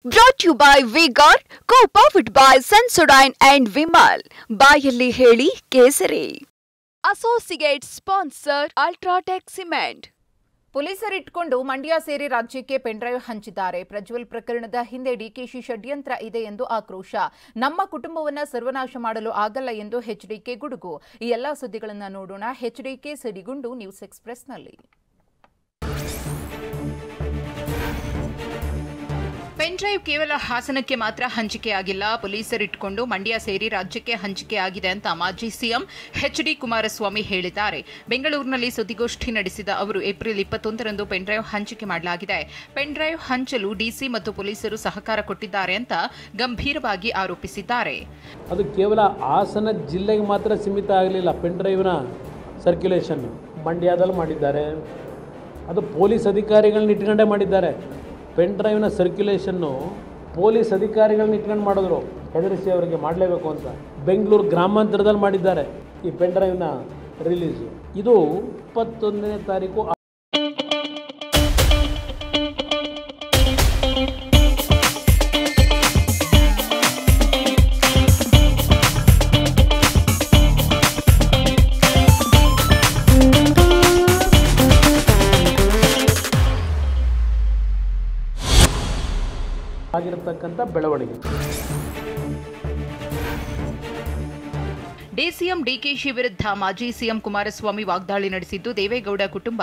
Brought to you by V-Guard, co-powered by Sensodyne and Vimal. ಬಾಯಲ್ಲಿ ಹೇಳಿ ಕೇಸರಿ. Associate sponsor Ultratech Cement. ಪೊಲೀಸರಿಟ್ಕೊಂಡು Mandya ಸೇರಿ ರಾಜ್ಯಕ್ಕೆ ಪೆನ್ಡ್ರೈವ್ ಹಂಚಿದ್ದಾರೆ. ಪ್ರಜ್ವಲ್ ಪ್ರಕರಣದ ಹಿಂದೆ ಡಿಕೆಶಿ ಷಡ್ಯಂತ್ರ ಇದೆ ಎಂದು ಆಕ್ರೋಶ. ನಮ್ಮ ಕುಟುಂಬವನ್ನ ಸರ್ವನಾಶ ಮಾಡಲು ಆಗಲ್ಲ ಎಂದು ಎಚ್ಡಿಕೆ ಗುಡುಗು. ಈ ಎಲ್ಲಾ ಸುದ್ದಿಗಳನ್ನು ನೋಡೋಣ. ಎಚ್ಡಿಕೆ ಸಿಡಿಗುಂಡು ನ್ಯೂಸ್ ಎಕ್ಸ್‌ಪ್ರೆಸ್‌ನಲ್ಲಿ. ಪೆನ್ಡ್ರೈವ್ ಕೇವಲ ಹಾಸನಕ್ಕೆ ಮಾತ್ರ ಹಂಚಿಕೆಯಾಗಿಲ್ಲ. ಪೊಲೀಸರಿಟ್ಕೊಂಡು ಮಂಡ್ಯ ಸೇರಿ ರಾಜ್ಯಕ್ಕೆ ಹಂಚಿಕೆಯಾಗಿದೆ ಅಂತ ಮಾಜಿ ಸಿಎಂ ಎಚ್ಡಿ ಕುಮಾರಸ್ವಾಮಿ ಹೇಳಿದ್ದಾರೆ. ಬೆಂಗಳೂರಿನಲ್ಲಿ ಸುದ್ದಿಗೋಷ್ಠಿ ನಡೆಸಿದ ಅವರು ಏಪ್ರಿಲ್ 21ರಂದು ಪೆನ್ಡ್ರೈವ್ ಹಂಚಿಕೆ ಮಾಡಲಾಗಿದೆ. ಪೆನ್ಡ್ರೈವ್ ಹಂಚಲು ಡಿಸಿ ಮತ್ತು ಪೊಲೀಸರು ಸಹಕಾರ ಕೊಟ್ಟಿದ್ದಾರೆ ಅಂತ ಗಂಭೀರವಾಗಿ ಆರೋಪಿಸಿದ್ದಾರೆ. ಅದು ಕೇವಲ ಹಾಸನ ಜಿಲ್ಲೆಗೆ ಮಾತ್ರ ಸೀಮಿತ ಆಗಲಿಲ್ಲ. ಪೆನ್ಡ್ರೈವ್ನ ಸರ್ಕ್ಯುಲೇಷನ್ ಮಂಡ್ಯದಲ್ಲಿ ಮಾಡಿದ್ದಾರೆ. ಅದು ಪೊಲೀಸ್ ಅಧಿಕಾರಿಗಳನ್ನ ಇಟ್ಕೊಂಡೇ ಮಾಡಿದ್ದಾರೆ. ಪೆನ್ಡ್ರೈವ್ನ ಸರ್ಕ್ಯುಲೇಷನ್ನು ಪೊಲೀಸ್ ಅಧಿಕಾರಿಗಳನ್ನ ಇಟ್ಕೊಂಡು ಮಾಡಿದ್ರು. ಹೆದರಿಸಿ ಅವರಿಗೆ ಮಾಡಲೇಬೇಕು ಅಂತ ಬೆಂಗಳೂರು ಗ್ರಾಮಾಂತರದಲ್ಲಿ ಮಾಡಿದ್ದಾರೆ ಈ ಪೆನ್ಡ್ರೈವ್ನ ರಿಲೀಸು. ಇದು 21ನೇ ತಾರೀಕು ಆಗಿರತಕ್ಕಂಥ ಬೆಳವಣಿಗೆ. ಡಿಸಿಎಂ ಡಿಕೆಶಿ ವಿರುದ್ಧ ಮಾಜಿ ಸಿಎಂ ಕುಮಾರಸ್ವಾಮಿ ವಾಗ್ದಾಳಿ ನಡೆಸಿದ್ದು, ದೇವೇಗೌಡ ಕುಟುಂಬ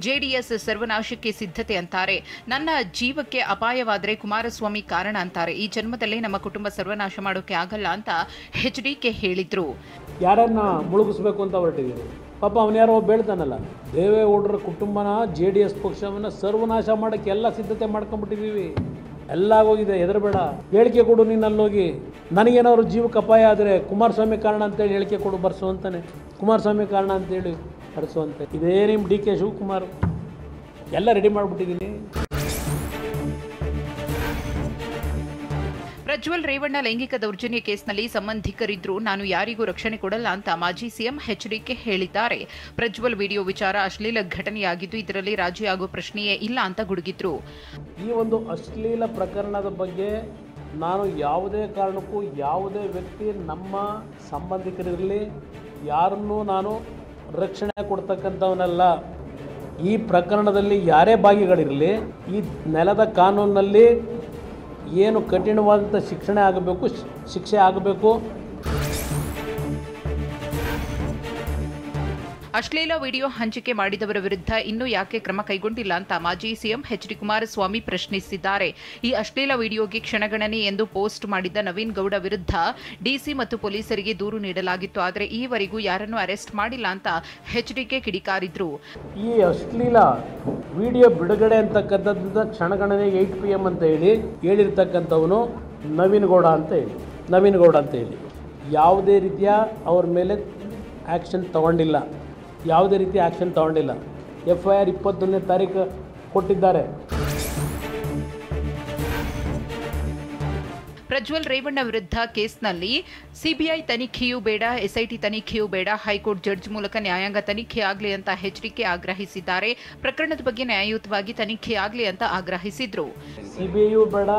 ಜೆಡಿಎಸ್ ಸರ್ವನಾಶಕ್ಕೆ ಸಿದ್ಧತೆ ಅಂತಾರೆ. ನನ್ನ ಜೀವಕ್ಕೆ ಅಪಾಯವಾದರೆ ಕುಮಾರಸ್ವಾಮಿ ಕಾರಣ ಅಂತಾರೆ. ಈ ಜನ್ಮದಲ್ಲೇ ನಮ್ಮ ಕುಟುಂಬ ಸರ್ವನಾಶ ಮಾಡೋಕೆ ಆಗಲ್ಲ ಅಂತ ಎಚ್ಡಿಕೆ ಹೇಳಿದ್ರು. ಯಾರನ್ನ ಮುಳುಗಿಸ್ಬೇಕು ಅಂತ ಹೊರಟಿದ್ದೀರಿ? ಪಾಪ ಅವನ್ಯಾರೋ ಬೇಳ್ತಾನಲ್ಲ, ದೇವೇಗೌಡರ ಕುಟುಂಬನ JDS ಪಕ್ಷವನ್ನು ಸರ್ವನಾಶ ಮಾಡೋಕ್ಕೆ ಎಲ್ಲ ಸಿದ್ಧತೆ ಮಾಡ್ಕೊಂಡ್ಬಿಟ್ಟಿದ್ದೀವಿ. ಎಲ್ಲ ಆಗೋಗಿದೆ, ಹೆದರಬೇಡ. ಹೇಳಿಕೆ ಕೊಡು, ನೀನು ಅಲ್ಲೋಗಿ ನನಗೇನಾದ್ರು ಜೀವಕ್ಕೆ ಅಪಾಯ ಆದರೆ ಕುಮಾರಸ್ವಾಮಿ ಕಾರಣ ಅಂತೇಳಿ ಹೇಳಿಕೆ ಕೊಡು, ಬರ್ಸು ಅಂತಾನೆ. ಕುಮಾರಸ್ವಾಮಿ ಕಾರಣ ಅಂತೇಳಿ ಬರ್ಸುವಂತೆ. ಇದೇ ನಿಮ್ಮ DK ಶಿವಕುಮಾರ್ ಎಲ್ಲ ರೆಡಿ ಮಾಡಿಬಿಟ್ಟಿದ್ದೀನಿ. ಪ್ರಜ್ವಲ್ ರೇವಣ್ಣ ಲೈಂಗಿಕ ದೌರ್ಜನ್ಯ ಕೇಸ್ನಲ್ಲಿ ಸಂಬಂಧಿಕರಿದ್ರು, ನಾನು ಯಾರಿಗೂ ರಕ್ಷಣೆ ಕೊಡಲ್ಲ ಅಂತ ಮಾಜಿ ಸಿಎಂ ಎಚ್ಡಿಕೆ ಹೇಳಿದ್ದಾರೆ. ಪ್ರಜ್ವಲ್ ವಿಡಿಯೋ ವಿಚಾರ ಅಶ್ಲೀಲ ಘಟನೆಯಾಗಿದ್ದು, ಇದರಲ್ಲಿ ರಾಜಿ ಆಗೋ ಪ್ರಶ್ನೆಯೇ ಇಲ್ಲ ಅಂತ ಗುಡುಗಿದ್ರು. ಈ ಒಂದು ಅಶ್ಲೀಲ ಪ್ರಕರಣದ ಬಗ್ಗೆ ನಾನು ಯಾವುದೇ ಕಾರಣಕ್ಕೂ ಯಾವುದೇ ವ್ಯಕ್ತಿ ನಮ್ಮ ಸಂಬಂಧಿಕರಿರಲಿ ಯಾರನ್ನೂ ನಾನು ರಕ್ಷಣೆ ಕೊಡ್ತಕ್ಕಂಥವನಲ್ಲ. ಈ ಪ್ರಕರಣದಲ್ಲಿ ಯಾರೇ ಭಾಗಿಗಳಿರಲಿ, ಈ ನೆಲದ ಕಾನೂನಿನಲ್ಲಿ ಏನು ಕಠಿಣವಾದಂಥ ಶಿಕ್ಷೆ ಆಗಬೇಕು. ಅಶ್ಲೀಲ ವಿಡಿಯೋ ಹಂಚಿಕೆ ಮಾಡಿದವರ ವಿರುದ್ಧ ಇನ್ನೂ ಯಾಕೆ ಕ್ರಮ ಕೈಗೊಂಡಿಲ್ಲ ಅಂತ ಮಾಜಿ ಸಿಎಂ ಎಚ್ಡಿ ಕುಮಾರಸ್ವಾಮಿ ಪ್ರಶ್ನಿಸಿದ್ದಾರೆ. ಈ ಅಶ್ಲೀಲ ವಿಡಿಯೋಗೆ ಕ್ಷಣಗಣನೆ ಎಂದು ಪೋಸ್ಟ್ ಮಾಡಿದ್ದ ನವೀನ್ ಗೌಡ ವಿರುದ್ಧ ಡಿಸಿ ಮತ್ತು ಪೊಲೀಸರಿಗೆ ದೂರು ನೀಡಲಾಗಿತ್ತು. ಆದರೆ ಈವರೆಗೂ ಯಾರನ್ನೂ ಅರೆಸ್ಟ್ ಮಾಡಿಲ್ಲ ಅಂತ ಎಚ್ಡಿಕೆ ಕಿಡಿಕಾರಿದ್ರು. ಈ ಅಶ್ಲೀಲ ವಿಡಿಯೋ ಬಿಡುಗಡೆ ಅಂತಕ್ಕಂಥದ್ದು ಕ್ಷಣಗಣನೆ 8 PM ಅಂತ ಹೇಳಿರ್ತಕ್ಕಂಥವನು ನವೀನ್ ಗೌಡ ಅಂತ ಹೇಳಿ ಯಾವುದೇ ರೀತಿಯ ಅವ್ರ ಮೇಲೆ ಆ್ಯಕ್ಷನ್ ತಗೊಂಡಿಲ್ಲ. FIR 21ನೇ ತಾರೀಕು ಕೊಟ್ಟಿದ್ದಾರೆ. ಪ್ರಜ್ವಲ್ ರೇವಣ್ಣ ವಿರುದ್ಧ ಕೇಸ್ನಲ್ಲಿ ಸಿಬಿಐ ತನಿಖೆಯೂ ಬೇಡ, SIT ತನಿಖೆಯೂ ಬೇಡ, ಹೈಕೋರ್ಟ್ ಜಡ್ಜ್ ಮೂಲಕ ನ್ಯಾಯಾಂಗ ತನಿಖೆ ಆಗಲಿ ಅಂತ ಎಚ್ಡಿಕೆ ಆಗ್ರಹಿಸಿದ್ದಾರೆ. ಪ್ರಕರಣದ ಬಗ್ಗೆ ನ್ಯಾಯಯುತವಾಗಿ ತನಿಖೆ ಆಗಲಿ ಅಂತ ಆಗ್ರಹಿಸಿದ್ರು. CBIಯೂ ಬೇಡ,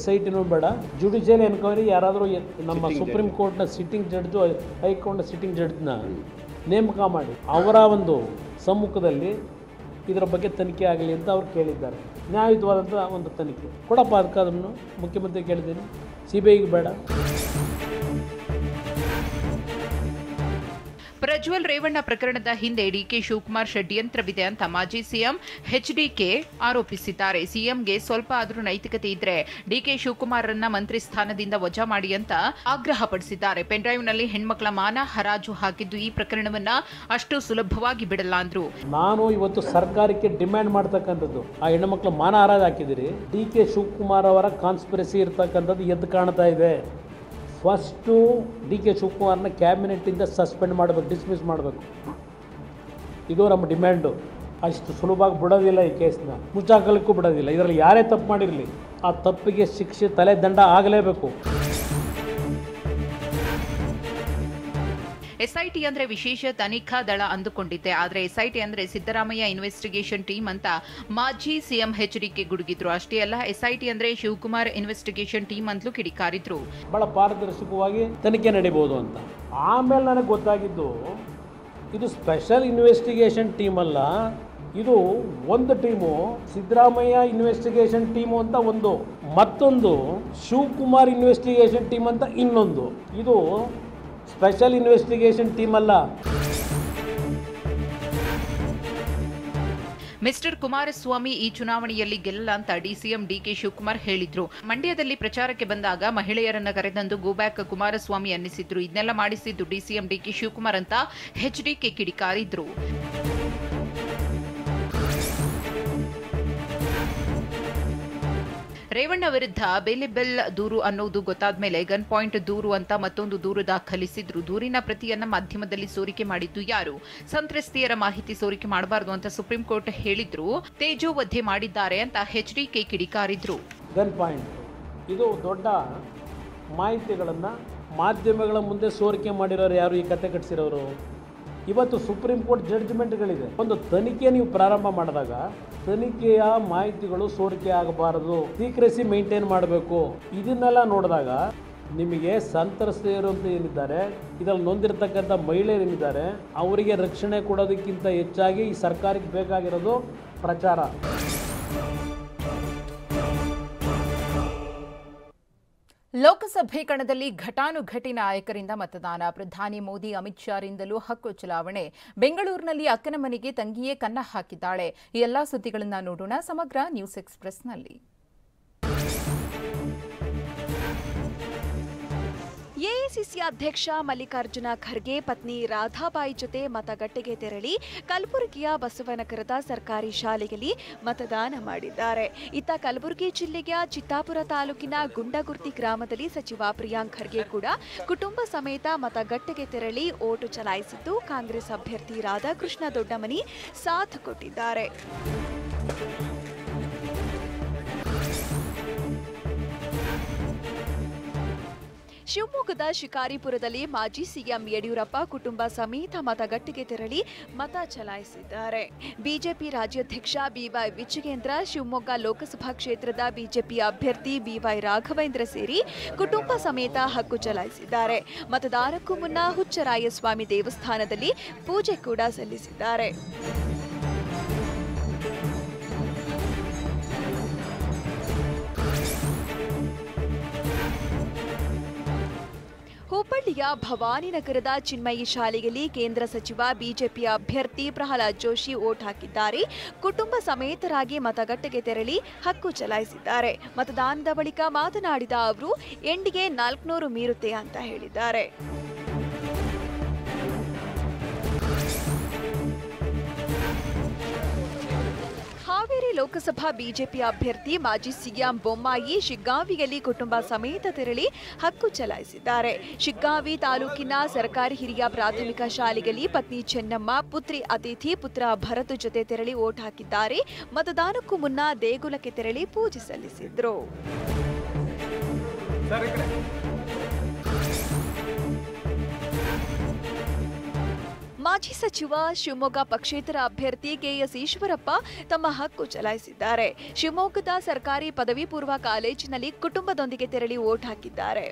SITನೂ ಬೇಡ, ಜುಡಿಷಿಯಲ್ ಎನ್ಕ್ವೈರಿ ಯಾರಾದರೂ ನಮ್ಮ ಸುಪ್ರೀಂ ಕೋರ್ಟ್ನ ಸಿಟ್ಟಿಂಗ್ ಜಡ್ಜು, ಹೈಕೋರ್ಟ್ನ ಸಿಟ್ಟಿಂಗ್ ಜಡ್ಜ್ನ ನೇಮಕ ಮಾಡಿ ಅವರ ಒಂದು ಸಮ್ಮುಖದಲ್ಲಿ ಇದರ ಬಗ್ಗೆ ತನಿಖೆ ಆಗಲಿ ಅಂತ ಅವ್ರು ಕೇಳಿದ್ದಾರೆ. ನ್ಯಾಯಯುತವಾದಂಥ ಒಂದು ತನಿಖೆ ಕೊಡಪ್ಪ, ಅದನ್ನು ಮುಖ್ಯಮಂತ್ರಿ ಕೇಳಿದ್ದೀನಿ. CBIಗೆ ಬೇಡ. ಪ್ರಜ್ವಲ್ ರೇವಣ್ಣ ಪ್ರಕರಣದ ಹಿಂದೆ ಡಿಕೆ ಶಿವಕುಮಾರ್ ಷಡ್ಯಂತ್ರವಿದೆ ಅಂತ ಮಾಜಿ ಸಿಎಂ ಎಚ್ಡಿಕೆ ಆರೋಪಿಸಿದ್ದಾರೆ. ಸಿಎಂಗೆ ಸ್ವಲ್ಪ ಆದರೂ ನೈತಿಕತೆ ಇದ್ರೆ ಡಿಕೆ ಶಿವಕುಮಾರ್ರನ್ನ ಮಂತ್ರಿ ಸ್ಥಾನದಿಂದ ವಜಾ ಮಾಡಿ ಅಂತ ಆಗ್ರಹಪಡಿಸಿದ್ದಾರೆ. ಪೆನ್ಡ್ರೈವ್ನಲ್ಲಿ ಹೆಣ್ಮಕ್ಳ ಮಾನ ಹರಾಜು ಹಾಕಿದ್ದು ಈ ಪ್ರಕರಣವನ್ನ ಅಷ್ಟು ಸುಲಭವಾಗಿ ಬಿಡಲ್ಲ ಅಂದ್ರು. ನಾನು ಇವತ್ತು ಸರ್ಕಾರಕ್ಕೆ ಡಿಮ್ಯಾಂಡ್ ಮಾಡ್ತಕ್ಕಂಥದ್ದು, ಆ ಹೆಣ್ಮಕ್ಳ ಮಾನ ಹರಾಜು ಹಾಕಿದಿರಿ, DK ಶಿವಕುಮಾರ್ ಅವರ ಕಾನ್ಸ್ಪಿರಸಿ ಇರ್ತಕ್ಕಂಥದ್ದು ಎದ್ದು ಕಾಣ್ತಾ ಇದೆ. ಫಸ್ಟು DK ಶಿವಕುಮಾರ್ನ ಕ್ಯಾಬಿನೆಟ್ಟಿಂದ ಸಸ್ಪೆಂಡ್ ಮಾಡಬೇಕು, ಡಿಸ್ಮಿಸ್ ಮಾಡಬೇಕು. ಇದು ನಮ್ಮ ಡಿಮ್ಯಾಂಡು. ಅಷ್ಟು ಸುಲಭವಾಗಿ ಬಿಡೋದಿಲ್ಲ, ಈ ಕೇಸ್ನ ಮುಚ್ಚಾಕಲಿಕ್ಕೂ ಬಿಡೋದಿಲ್ಲ. ಇದರಲ್ಲಿ ಯಾರೇ ತಪ್ಪು ಮಾಡಿರಲಿ ಆ ತಪ್ಪಿಗೆ ಶಿಕ್ಷೆ, ತಲೆ ದಂಡ ಆಗಲೇಬೇಕು. ಎಸ್ಐಟಿ ಅಂದ್ರೆ ವಿಶೇಷ ತನಿಖಾ ದಳ ಅಂದುಕೊಂಡಿದ್ದೆ, ಆದ್ರೆ ಎಸ್ಐಟಿ ಅಂದ್ರೆ ಸಿದ್ದರಾಮಯ್ಯ ಇನ್ವೆಸ್ಟಿಗೇಷನ್ ಟೀಮ್ ಅಂತ ಮಾಜಿ ಸಿಎಂ ಎಚ್ಡಿಕೆ ಗುಡುಗಿದ್ರು. ಅಷ್ಟೇ ಅಲ್ಲ, ಎಸ್ಐಟಿ ಅಂದ್ರೆ ಶಿವಕುಮಾರ್ ಇನ್ವೆಸ್ಟಿಗೇಷನ್ ಟೀಮ್ ಅಂತಲೂ ಕಿಡಿಕಾರಿದ್ರು. ಬಹಳ ಪಾರದರ್ಶಕವಾಗಿ ತನಿಖೆ ನಡೀಬಹುದು ಅಂತ. ಆಮೇಲೆ ನನಗೆ ಗೊತ್ತಾಗಿದ್ದು ಇದು ಸ್ಪೆಷಲ್ ಇನ್ವೆಸ್ಟಿಗೇಷನ್ ಟೀಮ್ ಅಲ್ಲ, ಇದು ಒಂದು ಟೀಮು ಸಿದ್ದರಾಮಯ್ಯ ಇನ್ವೆಸ್ಟಿಗೇಷನ್ ಟೀಮು ಅಂತ ಒಂದು, ಮತ್ತೊಂದು ಶಿವಕುಮಾರ್ ಇನ್ವೆಸ್ಟಿಗೇಷನ್ ಟೀಮ್ ಅಂತ ಇನ್ನೊಂದು. ಇದು ಸ್ಪೆಷಲ್ ಇನ್ವೆಸ್ಟಿಗೇಷನ್ ಟೀಮ್ ಅಲ್ಲ. ಮಿಸ್ಟರ್ ಕುಮಾರಸ್ವಾಮಿ ಈ ಚುನಾವಣೆಯಲ್ಲಿ ಗೆಲ್ಲಲ್ಲ ಅಂತ ಡಿಸಿಎಂ ಡಿಕೆ ಶಿವಕುಮಾರ್ ಹೇಳಿದ್ರು. ಮಂಡ್ಯದಲ್ಲಿ ಪ್ರಚಾರಕ್ಕೆ ಬಂದಾಗ ಮಹಿಳೆಯರನ್ನ ಕರೆದಂದು ಗೋಬ್ಯಾಕ್ ಕುಮಾರಸ್ವಾಮಿ ಅನ್ನಿಸಿದ್ರು. ಇದನ್ನೆಲ್ಲ ಮಾಡಿಸಿದ್ದು ಡಿಸಿಎಂ ಡಿಕೆ ಶಿವಕುಮಾರ್ ಅಂತ ಎಚ್ಡಿಕೆ ಕಿಡಿಕಾರಿದ್ರು. ರೇವಣ್ಣ ವಿರುದ್ಧ ಬೇಲಿಬೆಲ್ ದೂರು ಅನ್ನೋದು ಗೊತ್ತಾದ ಮೇಲೆ ಗನ್ ಪಾಯಿಂಟ್ ದೂರು ಅಂತ ಮತ್ತೊಂದು ದೂರು ದಾಖಲಿಸಿದ್ರು. ದೂರಿನ ಪ್ರತಿಯನ್ನ ಮಾಧ್ಯಮದಲ್ಲಿ ಸೋರಿಕೆ ಮಾಡಿದ್ದು ಯಾರು? ಸಂತ್ರಸ್ತೆಯರ ಮಾಹಿತಿ ಸೋರಿಕೆ ಮಾಡಬಾರದು ಅಂತ ಸುಪ್ರೀಂ ಕೋರ್ಟ್ ಹೇಳಿದ್ರು. ತೇಜೋವಧೆ ಮಾಡಿದ್ದಾರೆ ಅಂತ ಎಚ್ಡಿಕೆ ಕಿಡಿಕಾರಿದ್ರು. ಗನ್ ಪಾಯಿಂಟ್ ಇದು ದೊಡ್ಡ ಮಾಹಿತಿಗಳನ್ನು ಮಾಧ್ಯಮಗಳ ಮುಂದೆ ಸೋರಿಕೆ ಮಾಡಿರೋರು ಯಾರು? ಈ ಕತೆ ಕಟ್ಟಿಸಿರೋರು. ಇವತ್ತು ಸುಪ್ರೀಂ ಕೋರ್ಟ್ ಜಡ್ಜ್ಮೆಂಟ್ಗಳಿದೆ. ಒಂದು ತನಿಖೆ ನೀವು ಪ್ರಾರಂಭ ಮಾಡಿದಾಗ ತನಿಖೆಯ ಮಾಹಿತಿಗಳು ಸೋರಿಕೆ ಆಗಬಾರದು, ಸೀಕ್ರೆಸಿ ಮೇಂಟೈನ್ ಮಾಡಬೇಕು. ಇದನ್ನೆಲ್ಲ ನೋಡಿದಾಗ ನಿಮಗೆ ಸಂತ್ರಸ್ತೆಯರು ಅಂತ ಏನಿದ್ದಾರೆ, ಇದರಲ್ಲಿ ನೊಂದಿರತಕ್ಕಂಥ ಮಹಿಳೆಯರು ಏನಿದ್ದಾರೆ, ಅವರಿಗೆ ರಕ್ಷಣೆ ಕೊಡೋದಕ್ಕಿಂತ ಹೆಚ್ಚಾಗಿ ಈ ಸರ್ಕಾರಕ್ಕೆ ಬೇಕಾಗಿರೋದು ಪ್ರಚಾರ. ಲೋಕಸಭೆ ಕಣದಲ್ಲಿ ಘಟಾನುಘಟಿ ನಾಯಕರಿಂದ ಮತದಾನ. ಪ್ರಧಾನಿ ಮೋದಿ, ಅಮಿತ್ ಶಾ ರಿಂದಲೂ ಹಕ್ಕು ಚಲಾವಣೆ. ಬೆಂಗಳೂರಿನಲ್ಲಿ ಅಕ್ಕನ ಮನೆಗೆ ತಂಗಿಯೇ ಕನ್ನ ಹಾಕಿದ್ದಾಳೆ. ಈ ಎಲ್ಲಾ ಸುದ್ದಿಗಳನ್ನು ನೋಡೋಣ ಸಮಗ್ರ ನ್ಯೂಸ್ ಎಕ್ಸ್‌ಪ್ರೆಸ್ನಲ್ಲಿ. ಎಐಸಿಸಿ ಅಧ್ಯಕ್ಷ ಮಲ್ಲಿಕಾರ್ಜುನ ಖರ್ಗೆ ಪತ್ನಿ ರಾಧಾಬಾಯಿ ಜೊತೆ ಮತಗಟ್ಟೆಗೆ ತೆರಳಿ ಕಲಬುರಗಿಯ ಬಸವನಗರದ ಸರ್ಕಾರಿ ಶಾಲೆಯಲ್ಲಿ ಮತದಾನ ಮಾಡಿದ್ದಾರೆ. ಇತ್ತ ಕಲಬುರಗಿ ಜಿಲ್ಲೆಯ ಚಿತ್ತಾಪುರ ತಾಲೂಕಿನ ಗುಂಡಗುರ್ತಿ ಗ್ರಾಮದಲ್ಲಿ ಸಚಿವ ಪ್ರಿಯಾಂಕ್ ಖರ್ಗೆ ಕೂಡ ಕುಟುಂಬ ಸಮೇತ ಮತಗಟ್ಟೆಗೆ ತೆರಳಿ ಓಟು ಚಲಾಯಿಸಿದ್ದು ಕಾಂಗ್ರೆಸ್ ಅಭ್ಯರ್ಥಿ ರಾಧಾಕೃಷ್ಣ ದೊಡ್ಡಮನಿ ಸಾಥ್ ಕೊಟ್ಟಿದ್ದಾರೆ. ಶಿವಮೊಗ್ಗದ ಶಿಕಾರಿಪುರದಲ್ಲಿ ಮಾಜಿ ಸಿಎಂ ಯಡಿಯೂರಪ್ಪ ಕುಟುಂಬ ಸಮೇತ ಮತಗಟ್ಟೆಗೆ ತೆರಳಿ ಮತ ಚಲಾಯಿಸಿದ್ದಾರೆ. ಬಿಜೆಪಿ ರಾಜ್ಯಾಧ್ಯಕ್ಷ ಬಿವೈ ವಿಜಯೇಂದ್ರ, ಶಿವಮೊಗ್ಗ ಲೋಕಸಭಾ ಕ್ಷೇತ್ರದ ಬಿಜೆಪಿ ಅಭ್ಯರ್ಥಿ ಬಿವೈ ರಾಘವೇಂದ್ರ ಸೇರಿ ಕುಟುಂಬ ಸಮೇತ ಹಕ್ಕು ಚಲಾಯಿಸಿದ್ದಾರೆ. ಮತದಾನಕ್ಕೂ ಮುನ್ನ ಹುಚ್ಚರಾಯಸ್ವಾಮಿ ದೇವಸ್ಥಾನದಲ್ಲಿ ಪೂಜೆ ಕೂಡ ಸಲ್ಲಿಸಿದ್ದಾರೆ. ಹುಬ್ಬಳ್ಳಿಯ ಭವಾನಿನಗರದ ಚಿನ್ಮಯಿ ಶಾಲೆಯಲ್ಲಿ ಕೇಂದ್ರ ಸಚಿವ ಬಿಜೆಪಿ ಅಭ್ಯರ್ಥಿ ಪ್ರಹ್ಲಾದ್ ಜೋಶಿ ಓಟ್ ಹಾಕಿದ್ದಾರೆ. ಕುಟುಂಬ ಸಮೇತರಾಗಿ ಮತಗಟ್ಟೆಗೆ ತೆರಳಿ ಹಕ್ಕು ಚಲಾಯಿಸಿದ್ದಾರೆ. ಮತದಾನದ ಬಳಿಕ ಮಾತನಾಡಿದ ಅವರು ಎಂಡಿಗೆ 400 ಮೀರುತ್ತೆ ಅಂತ ಹೇಳಿದ್ದಾರೆ. ಹಾವೇರಿ ಲೋಕಸಭಾ ಬಿಜೆಪಿ ಅಭ್ಯರ್ಥಿ ಮಾಜಿ ಸಿಎಂ ಬೊಮ್ಮಾಯಿ ಶಿಗ್ಗಾಂವಿಯಲ್ಲಿ ಕುಟುಂಬ ಸಮೇತ ತೆರಳಿ ಹಕ್ಕು ಚಲಾಯಿಸಿದ್ದಾರೆ. ಶಿಗ್ಗಾಂವಿ ತಾಲೂಕಿನ ಸರ್ಕಾರಿ ಹಿರಿಯ ಪ್ರಾಥಮಿಕ ಶಾಲೆಯಲ್ಲಿ ಪತ್ನಿ ಚೆನ್ನಮ್ಮ, ಪುತ್ರಿ ಅತಿಥಿ, ಪುತ್ರ ಭರತ್ ಜೊತೆ ತೆರಳಿ ಓಟ್ ಹಾಕಿದ್ದಾರೆ. ಮತದಾನಕ್ಕೂ ಮುನ್ನ ದೇಗುಲಕ್ಕೆ ತೆರಳಿ ಪೂಜೆ ಸಲ್ಲಿಸಿದ್ರು. ಮಾಜಿ ಸಚಿವ ಶಿವಮೊಗ್ಗ ಪಕ್ಷೇತರ ಅಭ್ಯರ್ಥಿ ಕೆಎಸ್ ಈಶ್ವರಪ್ಪ ತಮ್ಮ ಹಕ್ಕು ಚಲಾಯಿಸಿದ್ದಾರೆ. ಶಿವಮೊಗ್ಗದ ಸರ್ಕಾರಿ ಪದವಿ ಪೂರ್ವ ಕಾಲೇಜಿನಲ್ಲಿ ಕುಟುಂಬದೊಂದಿಗೆ ತೆರಳಿ ಓಟ್ ಹಾಕಿದ್ದಾರೆ.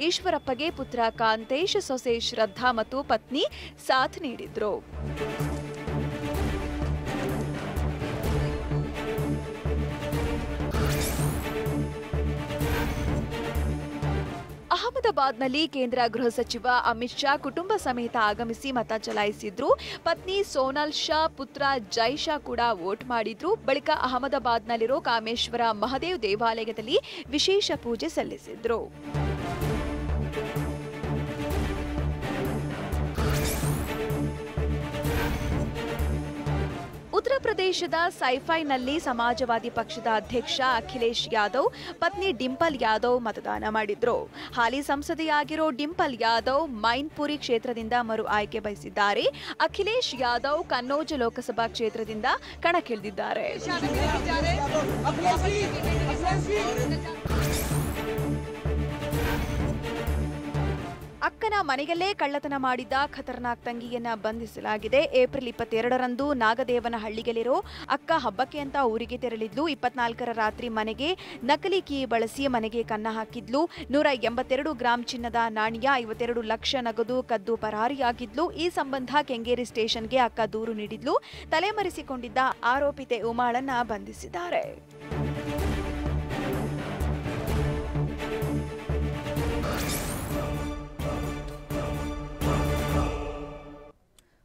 ಈಶ್ವರಪ್ಪಗೆ ಪುತ್ರ ಕಾಂತೇಶ್, ಸೊಸೆ ಶ್ರದ್ಧಾ ಮತ್ತು ಪತ್ನಿ ಸಾಥ್ ನೀಡಿದ್ರು. ಅಹಮದಾಬಾದ್ನಲ್ಲಿ ಕೇಂದ್ರ ಗೃಹ ಸಚಿವ ಅಮಿತ್ ಶಾ ಕುಟುಂಬ ಸಮೇತ ಆಗಮಿಸಿ ಮತ ಚಲಾಯಿಸಿದ್ರು. ಪತ್ನಿ ಸೋನಾಲ್ ಶಾ, ಪುತ್ರ ಜೈ ಶಾ ಕೂಡ ವೋಟ್ ಮಾಡಿದ್ರು. ಬಳಿಕ ಅಹಮದಾಬಾದ್ನಲ್ಲಿರೋ ಕಾಮೇಶ್ವರ ಮಹದೇವ್ ದೇವಾಲಯದಲ್ಲಿ ವಿಶೇಷ ಪೂಜೆ ಸಲ್ಲಿಸಿದ್ರು. ಉತ್ತರ ಪ್ರದೇಶದ ಸೈಫೈನಲ್ಲಿ ಸಮಾಜವಾದಿ ಪಕ್ಷದ ಅಧ್ಯಕ್ಷ ಅಖಿಲೇಶ್ ಯಾದವ್ ಪತ್ನಿ ಡಿಂಪಲ್ ಯಾದವ್ ಮತದಾನ ಮಾಡಿದ್ರು. ಹಾಲಿ ಸಂಸದೆಯಾಗಿರೋ ಡಿಂಪಲ್ ಯಾದವ್ ಮೈನ್ಪುರಿ ಕ್ಷೇತ್ರದಿಂದ ಮರು ಆಯ್ಕೆ ಬಯಸಿದ್ದಾರೆ. ಅಖಿಲೇಶ್ ಯಾದವ್ ಕನ್ನೌಜ್ ಲೋಕಸಭಾ ಕ್ಷೇತ್ರದಿಂದ ಕಣಕ್ಕಿಳಿದಿದ್ದಾರೆ. ಅಕ್ಕನ ಮನೆಯಲ್ಲೇ ಕಳ್ಳತನ ಮಾಡಿದ್ದ ಖತರ್ನಾಕ್ ತಂಗಿಯನ್ನ ಬಂಧಿಸಲಾಗಿದೆ. ಏಪ್ರಿಲ್ 22ರಂದು ನಾಗದೇವನಹಳ್ಳಿಯಲ್ಲಿರೋ ಅಕ್ಕ ಹಬ್ಬಕ್ಕೆ ಅಂತ ಊರಿಗೆ ತೆರಳಿದ್ಲು. 24ರ ರಾತ್ರಿ ಮನೆಗೆ ನಕಲಿ ಕೀ ಬಳಸಿ ಮನೆಗೆ ಕನ್ನ ಹಾಕಿದ್ಲು. 182 ಗ್ರಾಂ ಚಿನ್ನದ ನಾಣ್ಯ, 52 ಲಕ್ಷ ನಗದು ಕದ್ದು ಪರಾರಿಯಾಗಿದ್ಲು. ಈ ಸಂಬಂಧ ಕೆಂಗೇರಿ ಸ್ಟೇಷನ್ಗೆ ಅಕ್ಕ ದೂರು ನೀಡಿದ್ಲು. ತಲೆಮರೆಸಿಕೊಂಡಿದ್ದ ಆರೋಪಿತೆ ಉಮಾಳನ್ನ ಬಂಧಿಸಿದ್ದಾರೆ.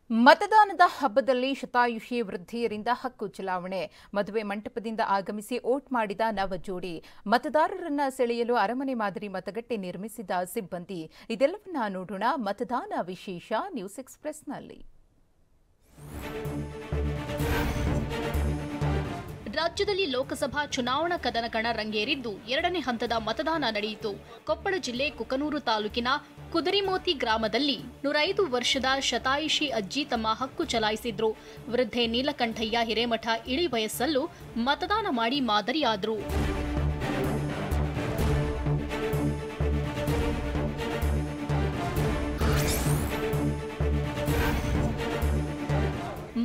ಮತದಾನದ ಹಬ್ಬದಲ್ಲಿ ಶತಾಯುಷಿ ವೃದ್ಧಿಯರಿಂದ ಹಕ್ಕು ಚಲಾವಣೆ. ಮದುವೆ ಮಂಟಪದಿಂದ ಆಗಮಿಸಿ ವೋಟ್ ಮಾಡಿದ ನವ ಜೋಡಿ. ಮತದಾರರನ್ನ ಸೆಳೆಯಲು ಅರಮನೆ ಮಾದರಿ ಮತಗಟ್ಟೆ ನಿರ್ಮಿಸಿದ ಸಿಬ್ಬಂದಿ. ಇದೆಲ್ಲವನ್ನ ನೋಡೋಣ ಮತದಾನ ವಿಶೇಷ ನ್ಯೂಸ್ ಎಕ್ಸ್‌ಪ್ರೆಸ್‌ನಲ್ಲಿ. ರಾಜ್ಯದಲ್ಲಿ ಲೋಕಸಭಾ ಚುನಾವಣಾ ಕದನಕಣ ರಂಗೇರಿದ್ದು 2ನೇ ಹಂತದ ಮತದಾನ ನಡೆಯಿತು. ಕೊಪ್ಪಳ ಜಿಲ್ಲೆ ಕುಕನೂರು ತಾಲೂಕಿನ ಕುದರಿಮೋತಿ ಗ್ರಾಮದಲ್ಲಿ 105 ವರ್ಷದ ಶತಾಯುಷಿ ಅಜ್ಜಿ ತಮ್ಮ ಹಕ್ಕು ಚಲಾಯಿಸಿದ್ರು. ವೃದ್ಧೆ ನೀಲಕಂಠಯ್ಯ ಹಿರೇಮಠ ಇಳಿ ವಯಸ್ಸಲ್ಲೂ ಮತದಾನ ಮಾಡಿ ಮಾದರಿಯಾದರು.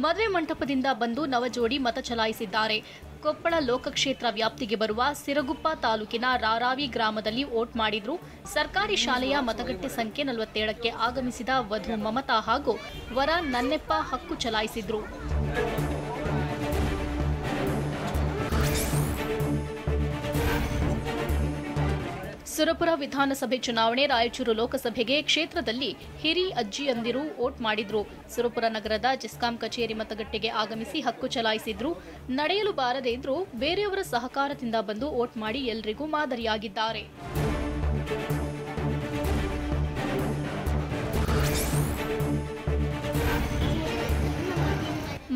ಮದುವೆ ಮಂಟಪದಿಂದ ಬಂದು ನವಜೋಡಿ ಮತ ಚಲಾಯಿಸಿದ್ದಾರೆ. ಕೊಪ್ಪಳ ಲೋಕಕ್ಷೇತ್ರ ವ್ಯಾಪ್ತಿಗೆ ಬರುವ ಸಿರಗುಪ್ಪ ತಾಲೂಕಿನ ರಾರಾವಿ ಗ್ರಾಮದಲ್ಲಿ ವೋಟ್ ಮಾಡಿದ್ರು. ಸರ್ಕಾರಿ ಶಾಲೆಯ ಮತಗಟ್ಟೆ ಸಂಖ್ಯೆ 47ಕ್ಕೆ ಆಗಮಿಸಿದ ವಧು ಮಮತಾ ಹಾಗೂ ವರ ನನ್ನೆಪ್ಪ ಹಕ್ಕು ಚಲಾಯಿಸಿದ್ರು. ಸುರಪುರ ವಿಧಾನಸಭೆ ಚುನಾವಣೆ, ರಾಯಚೂರು ಲೋಕಸಭೆಗೆ ಕ್ಷೇತ್ರದಲ್ಲಿ ಹಿರಿ ಅಜ್ಜಿಯಂದಿರು ವೋಟ್ ಮಾಡಿದ್ರು. ಸುರಪುರ ನಗರದ ಜಿಸ್ಕಾಂ ಕಚೇರಿ ಮತಗಟ್ಟೆಗೆ ಆಗಮಿಸಿ ಹಕ್ಕು ಚಲಾಯಿಸಿದ್ರು. ನಡೆಯಲು ಬಾರದೇ ಇದ್ರೂ ಬೇರೆಯವರ ಸಹಕಾರದಿಂದ ಬಂದು ವೋಟ್ ಮಾಡಿ ಎಲ್ರಿಗೂ ಮಾದರಿಯಾಗಿದ್ದಾರೆ.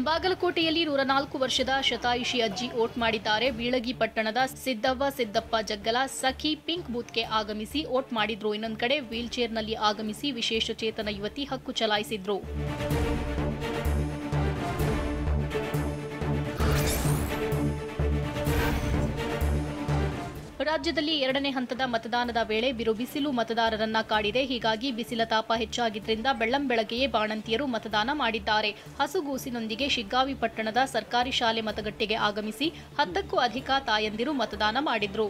ಬಾಗಲಕೋಟೆಯಲ್ಲಿ 104 ವರ್ಷದ ಶತಾಯುಷಿ ಅಜ್ಜಿ ವೋಟ್ ಮಾಡಿದ್ದಾರೆ. ಬೀಳಗಿ ಪಟ್ಟಣದ ಸಿದ್ದಪ್ಪ ಜಗ್ಗಲ ಸಖಿ ಪಿಂಕ್ ಬೂತ್ಗೆ ಆಗಮಿಸಿ ವೋಟ್ ಮಾಡಿದ್ರು. ಇನ್ನೊಂದು ಕಡೆ ವೀಲ್ ಚೇರ್ನಲ್ಲಿ ಆಗಮಿಸಿ ವಿಶೇಷ ಚೇತನ ಯುವತಿ ಹಕ್ಕು ಚಲಾಯಿಸಿದ್ರು. ರಾಜ್ಯದಲ್ಲಿ 2ನೇ ಹಂತದ ಮತದಾನದ ವೇಳೆ ಬಿರುಬಿಸಿಲು ಮತದಾರರನ್ನ ಕಾಡಿದೆ. ಹೀಗಾಗಿ ಬಿಸಿಲ ತಾಪ ಹೆಚ್ಚಾಗಿದ್ದರಿಂದ ಬೆಳ್ಳಂಬೆಳಗ್ಗೆಯೇ ಬಾಣಂತಿಯರು ಮತದಾನ ಮಾಡಿದ್ದಾರೆ. ಹಸುಗೂಸಿನೊಂದಿಗೆ ಶಿಗ್ಗಾವಿ ಪಟ್ಟಣದ ಸರ್ಕಾರಿ ಶಾಲೆ ಮತಗಟ್ಟೆಗೆ ಆಗಮಿಸಿ 10ಕ್ಕೂ ಅಧಿಕ ತಾಯಂದಿರು ಮತದಾನ ಮಾಡಿದ್ರು.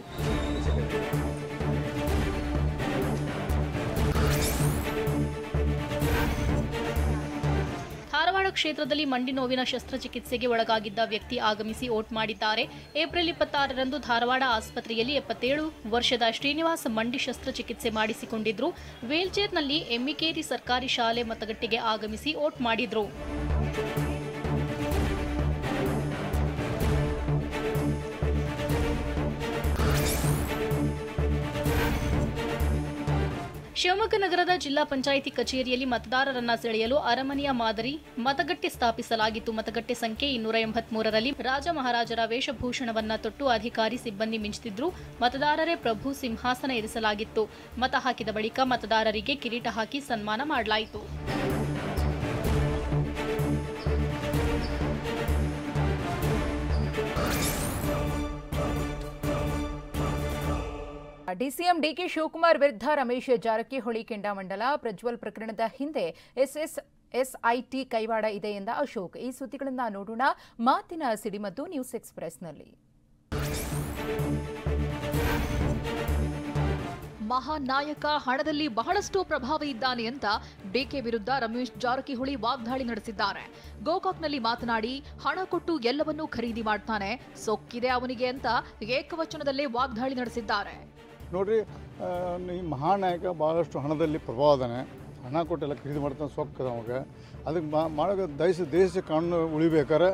ಧಾರವಾಡ ಕ್ಷೇತ್ರದಲ್ಲಿ ಮಂಡಿ ನೋವಿನ ಶಸ್ತ್ರಚಿಕಿತ್ಸೆಗೆ ಒಳಗಾಗಿದ್ದ ವ್ಯಕ್ತಿ ಆಗಮಿಸಿ ವೋಟ್ ಮಾಡಿದ್ದಾರೆ. ಏಪ್ರಿಲ್ 26ರಂದು ಧಾರವಾಡ ಆಸ್ಪತ್ರೆಯಲ್ಲಿ 77 ವರ್ಷದ ಶ್ರೀನಿವಾಸ ಮಂಡಿ ಶಸ್ತ್ರಚಿಕಿತ್ಸೆ ಮಾಡಿಸಿಕೊಂಡಿದ್ರು. ವೀಲ್ಚೇರ್ನಲ್ಲಿ ಎಮ್ಮಿಕೇರಿ ಸರ್ಕಾರಿ ಶಾಲೆ ಮತಗಟ್ಟೆಗೆ ಆಗಮಿಸಿ ವೋಟ್ ಮಾಡಿದ್ರು. ಶಿವಮೊಗ್ಗ ನಗರದ ಜಿಲ್ಲಾ ಪಂಚಾಯಿತಿ ಕಚೇರಿಯಲ್ಲಿ ಮತದಾರರನ್ನ ಸೆಳೆಯಲು ಅರಮನೆಯ ಮಾದರಿ ಮತಗಟ್ಟೆ ಸ್ಥಾಪಿಸಲಾಗಿತ್ತು. ಮತಗಟ್ಟೆ ಸಂಖ್ಯೆ 283ರಲ್ಲಿ ರಾಜ ಮಹಾರಾಜರ ವೇಷಭೂಷಣವನ್ನ ತೊಟ್ಟು ಅಧಿಕಾರಿ ಸಿಬ್ಬಂದಿ ಮಿಂಚುತ್ತಿದ್ರು. ಮತದಾರರೇ ಪ್ರಭು ಸಿಂಹಾಸನ ಇರಿಸಲಾಗಿತ್ತು. ಮತ ಹಾಕಿದ ಬಳಿಕ ಮತದಾರರಿಗೆ ಕಿರೀಟ ಹಾಕಿ ಸನ್ಮಾನ ಮಾಡಲಾಯಿತು. ಡಿಸಿಎಂ ಡಿಕೆ ಶಿವಕುಮಾರ್ ವಿರುದ್ಧ ರಮೇಶ್ ಜಾರಕಿಹೊಳಿ ಕೆಂಡಾಮಂಡಲ. ಪ್ರಜ್ವಲ್ ಪ್ರಕರಣದ ಹಿಂದೆ ಎಸ್ಐಟಿ ಕೈವಾಡ ಇದೆ ಎಂದ ಅಶೋಕ್. ಈ ಸುದ್ದಿಗಳನ್ನು ನೋಡೋಣ ಮಾತಿನ ಸಿಡಿಮದ್ದು ನ್ಯೂಸ್ ಎಕ್ಸ್‌ಪ್ರೆಸ್‌ನಲ್ಲಿ. ಮಹಾನ್ ನಾಯಕ ಹಣದಲ್ಲಿ ಬಹಳಷ್ಟು ಪ್ರಭಾವ ಇದ್ದಾನೆ ಅಂತ ಡಿಕೆ ವಿರುದ್ಧ ರಮೇಶ್ ಜಾರಕಿಹೊಳಿ ವಾಗ್ದಾಳಿ ನಡೆಸಿದ್ದಾರೆ. ಗೋಕಾಕ್ನಲ್ಲಿ ಮಾತನಾಡಿ ಹಣ ಕೊಟ್ಟು ಎಲ್ಲವನ್ನೂ ಖರೀದಿ ಮಾಡ್ತಾನೆ, ಸೊಕ್ಕಿದೆ ಅವನಿಗೆ ಅಂತ ಏಕವಚನದಲ್ಲೇ ವಾಗ್ದಾಳಿ ನಡೆಸಿದ್ದಾರೆ. ನೋಡ್ರಿ, ಈ ಮಹಾನಾಯಕ ಭಾಳಷ್ಟು ಹಣದಲ್ಲಿ ಪ್ರಭಾವ ಅದಾನೆ, ಹಣ ಕೊಟ್ಟೆಲ್ಲ ಖರೀದಿ ಮಾಡ್ತಾನೆ, ಸೊಕ್ಕದ ಅವಾಗ. ಅದಕ್ಕೆ ಮಾಡೋ ದೇಶ ಕಾನೂನು ಉಳಿಬೇಕಾದ್ರೆ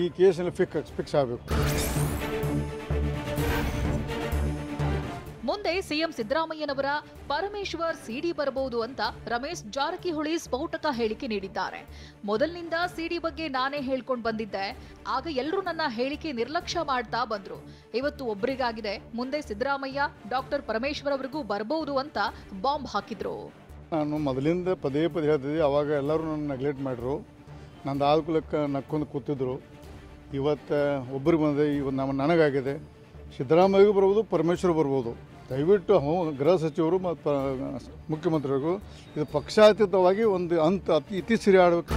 ಈ ಕೇಸಲ್ಲಿ ಫಿಕ್ಸ್ ಆಗಬೇಕು. ಮುಂದೆ ಸಿಎಂ ಸಿದ್ದರಾಮಯ್ಯನವರ ಪರಮೇಶ್ವರ್ ಸಿಡಿ ಬರಬಹುದು ಅಂತ ರಮೇಶ್ ಜಾರಕಿಹೊಳಿ ಸ್ಫೋಟಕ ಹೇಳಿಕೆ ನೀಡಿದ್ದಾರೆ. ಮೊದಲಿನಿಂದ ಸಿಡಿ ಬಗ್ಗೆ ನಾನೇ ಹೇಳ್ಕೊಂಡು ಬಂದಿದ್ದೆ, ಆಗ ಎಲ್ಲರೂ ನನ್ನ ಹೇಳಿಕೆ ನಿರ್ಲಕ್ಷ್ಯ ಮಾಡ್ತಾ ಬಂದ್ರು. ಇವತ್ತು ಒಬ್ಬರಿಗಾಗಿದೆ, ಮುಂದೆ ಸಿದ್ದರಾಮಯ್ಯ ಡಾಕ್ಟರ್ ಪರಮೇಶ್ವರ್ ಅವರಿಗೂ ಬರಬಹುದು ಅಂತ ಬಾಂಬ್ ಹಾಕಿದ್ರು. ನಾನು ಮೊದಲಿಂದ ಪದೇ ಹೇಳ್ತಿದ್ದೆ, ಅವಾಗ ಎಲ್ಲರೂ ನನ್ನ ನೆಗ್ಲೆಕ್ಟ್ ಮಾಡಿದ್ರು, ನಂದು ಆದ್ಕೂಲಕ್ಕೆ ನಕ್ಕೊಂಡು ಕೂತಿದ್ರು. ಇವತ್ತು ಒಬ್ಬರಿಗೆ ಬಂದಿದೆ, ಇವತ್ತು ನನಗಾಗಿದೆ. ಸಿದ್ದರಾಮಯ್ಯಗೂ ಬರ್ಬೋದು, ಪರಮೇಶ್ವರ್ ಬರ್ಬೋದು. ದಯವಿಟ್ಟು ಗೃಹ ಸಚಿವರು ಮತ್ತು ಮುಖ್ಯಮಂತ್ರಿಗಳಿಗೂ ಇದು ಪಕ್ಷಾತೀತವಾಗಿ ಒಂದು ಇತ್ತೀಚೆಗೆ ಆಡಬೇಕು.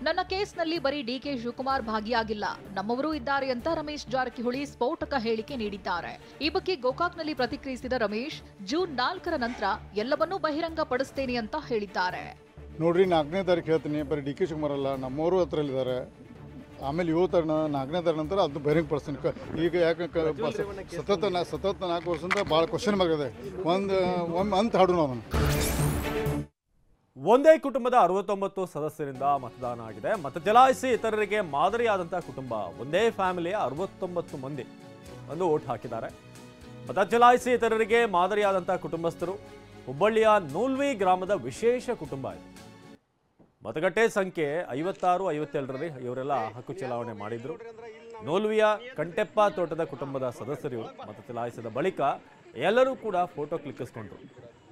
ನನ್ನ ಕೇಸ್ನಲ್ಲಿ ಬರೀ ಡಿಕೆ ಶಿವಕುಮಾರ್ ಭಾಗಿಯಾಗಿಲ್ಲ, ನಮ್ಮವರೂ ಇದ್ದಾರೆ ಅಂತ ರಮೇಶ್ ಜಾರಕಿಹೊಳಿ ಸ್ಫೋಟಕ ಹೇಳಿಕೆ ನೀಡಿದ್ದಾರೆ. ಈ ಬಗ್ಗೆ ಗೋಕಾಕ್ನಲ್ಲಿ ಪ್ರತಿಕ್ರಿಯಿಸಿದ ರಮೇಶ್, ಜೂನ್ 4ರ ನಂತರ ಎಲ್ಲವನ್ನೂ ಬಹಿರಂಗ ಪಡಿಸ್ತೇನೆ ಅಂತ ಹೇಳಿದ್ದಾರೆ. ನೋಡ್ರಿ, 4ನೇ ತಾರೀಕು ಹೇಳ್ತೀನಿ, ಬರೀ ಡಿಕೆ ಶಿವಕುಮಾರ್ ಅಲ್ಲ, ನಮ್ಮವರು ಹತ್ರಲ್ಲಿದ್ದಾರೆ. ಆಮೇಲೆ 4ನೇ ತಾರೀಕು ನಂತರ ಅದನ್ನು ಬಹಿರಂಗ ಪಡಿಸ್ತೀನಿ. ಈಗ ಯಾಕೆ ಸತತ 4 ವರ್ಷದಿಂದ ಭಾಳ ಕ್ವಶನ್ ಮಾರ್ಕ್ ಇದೆ. ಒಮ್ಮೆ ಅಂತ ಹಾಡು ನಾವು ಒಂದೇ ಕುಟುಂಬದ 69 ಸದಸ್ಯರಿಂದ ಮತದಾನ ಆಗಿದೆ. ಮತ ಚಲಾಯಿಸಿ ಇತರರಿಗೆ ಮಾದರಿಯಾದಂತಹ ಕುಟುಂಬ. ಒಂದೇ ಫ್ಯಾಮಿಲಿಯ 69 ಮಂದಿ ಒಂದು ವೋಟ್ ಹಾಕಿದ್ದಾರೆ. ಮತ ಚಲಾಯಿಸಿ ಇತರರಿಗೆ ಮಾದರಿಯಾದಂತಹ ಕುಟುಂಬಸ್ಥರು ಹುಬ್ಬಳ್ಳಿಯ ನೂಲ್ವಿ ಗ್ರಾಮದ ವಿಶೇಷ ಕುಟುಂಬ ಇದೆ. ಮತಗಟ್ಟೆ ಸಂಖ್ಯೆ 56, 57ರಲ್ಲಿ ಇವರೆಲ್ಲ ಹಕ್ಕು ಚಲಾವಣೆ ಮಾಡಿದ್ರು. ನೂಲ್ವಿಯ ಕಂಟೆಪ್ಪ ತೋಟದ ಕುಟುಂಬದ ಸದಸ್ಯರು ಮತ ಚಲಾಯಿಸಿದ ಬಳಿಕ ಎಲ್ಲರೂ ಕೂಡ ಫೋಟೋ ಕ್ಲಿಕ್ಕಿಸಿಕೊಂಡ್ರು.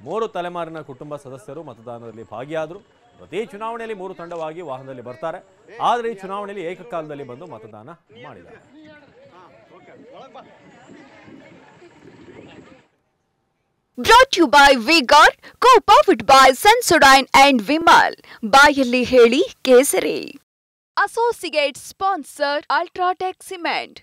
3 ತಲೆಮಾರಿನ ಕುಟುಂಬ ಸದಸ್ಯರು ಮತದಾನದಲ್ಲಿ ಭಾಗಿಯಾದರು. ಪ್ರತಿ ಚುನಾವಣೆಯಲ್ಲಿ 3 ತಂಡವಾಗಿ ವಾಹನದಲ್ಲಿ ಬರ್ತಾರೆ. ಆದರೆ ಈ ಚುನಾವಣೆಯಲ್ಲಿ ಏಕಕಾಲದಲ್ಲಿ ಬಂದು ಮತದಾನ ಮಾಡಿದ್ದಾರೆ. Brought you by V-Guard, co-powered by Sensodyne and Vimal. ಬಾಯಲ್ಲಿ ಹೇಳಿ ಕೇಸರಿ. Associate sponsor Ultratech Cement.